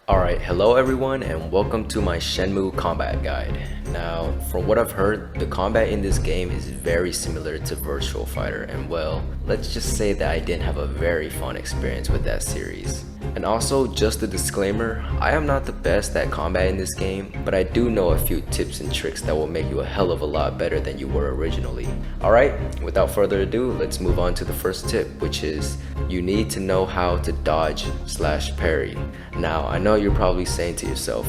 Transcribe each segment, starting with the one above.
Alright, hello everyone and welcome to my Shenmue combat guide. Now, from what I've heard, the combat in this game is very similar to Virtual Fighter, and well, let's just say that I didn't have a very fun experience with that series. And also, just a disclaimer, I am not the best at combat in this game, but I do know a few tips and tricks that will make you a hell of a lot better than you were originally. Alright, without further ado, let's move on to the first tip, which is you need to know how to dodge/parry. Now, I know you're probably saying to yourself,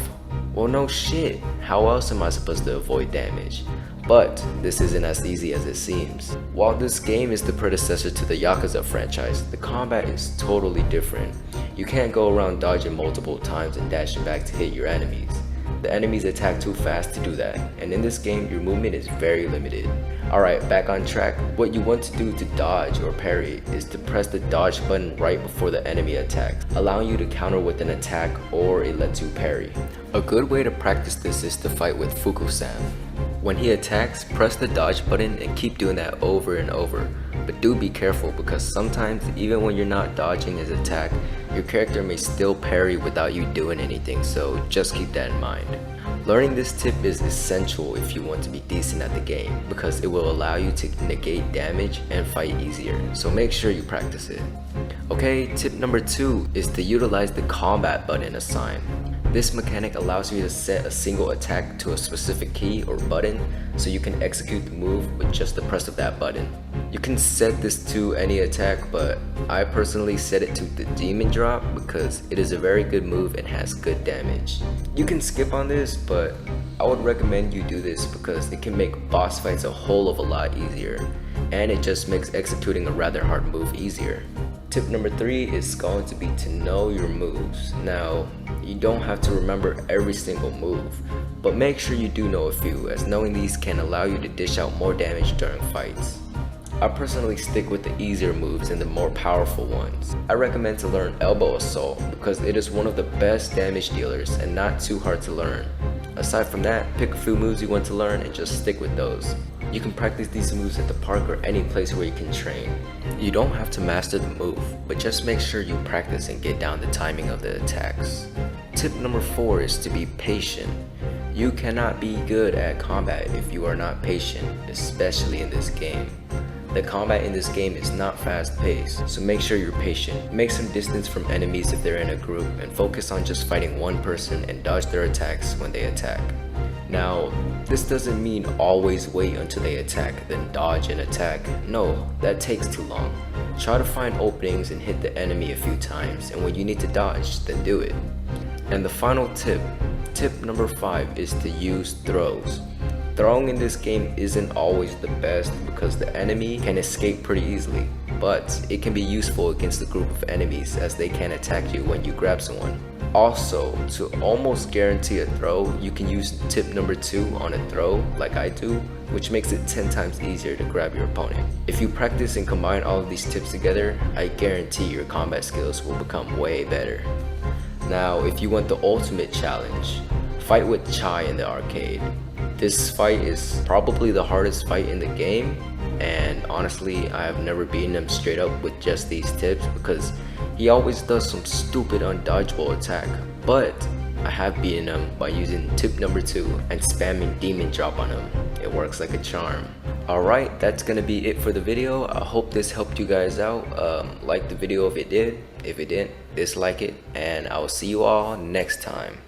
well, no shit, how else am I supposed to avoid damage? But this isn't as easy as it seems. While this game is the predecessor to the Yakuza franchise, the combat is totally different. You can't go around dodging multiple times and dashing back to hit your enemies. The enemies attack too fast to do that, and in this game your movement is very limited. Alright, back on track. What you want to do to dodge or parry is to press the dodge button right before the enemy attacks, allowing you to counter with an attack, or it lets you parry. A good way to practice this is to fight with Fuku-san. When he attacks, press the dodge button and keep doing that over and over. But do be careful, because sometimes even when you're not dodging his attack, your character may still parry without you doing anything, so just keep that in mind. Learning this tip is essential if you want to be decent at the game, because it will allow you to negate damage and fight easier, so make sure you practice it. Okay, tip number 2 is to utilize the combat button assigned. This mechanic allows you to set a single attack to a specific key or button so you can execute the move with just the press of that button. You can set this to any attack, but I personally set it to the demon drop because it is a very good move and has good damage. You can skip on this, but I would recommend you do this because it can make boss fights a whole of a lot easier, and it just makes executing a rather hard move easier. Tip number 3 is going to be to know your moves. Now, you don't have to remember every single move, but make sure you do know a few, as knowing these can allow you to dish out more damage during fights. I personally stick with the easier moves and the more powerful ones. I recommend to learn Elbow Assault because it is one of the best damage dealers and not too hard to learn. Aside from that, pick a few moves you want to learn and just stick with those. You can practice these moves at the park or any place where you can train. You don't have to master the move, but just make sure you practice and get down the timing of the attacks. Tip number 4 is to be patient. You cannot be good at combat if you are not patient, especially in this game. The combat in this game is not fast paced, so make sure you're patient. Make some distance from enemies if they're in a group, and focus on just fighting one person and dodge their attacks when they attack. Now, this doesn't mean always wait until they attack, then dodge and attack. No, that takes too long. Try to find openings and hit the enemy a few times, and when you need to dodge, then do it. And the final tip, tip number 5, is to use throws. Throwing in this game isn't always the best because the enemy can escape pretty easily, but it can be useful against a group of enemies as they can attack you when you grab someone. Also, to almost guarantee a throw, you can use tip number 2 on a throw like I do, which makes it 10 times easier to grab your opponent. If you practice and combine all of these tips together, I guarantee your combat skills will become way better. Now, if you want the ultimate challenge, fight with Chai in the arcade. This fight is probably the hardest fight in the game, and honestly, I have never beaten him straight up with just these tips because he always does some stupid undodgeable attack. But I have beaten him by using tip number 2 and spamming demon drop on him. It works like a charm. Alright, that's gonna be it for the video. I hope this helped you guys out. Like the video if it did. If it didn't, dislike it, and I will see you all next time.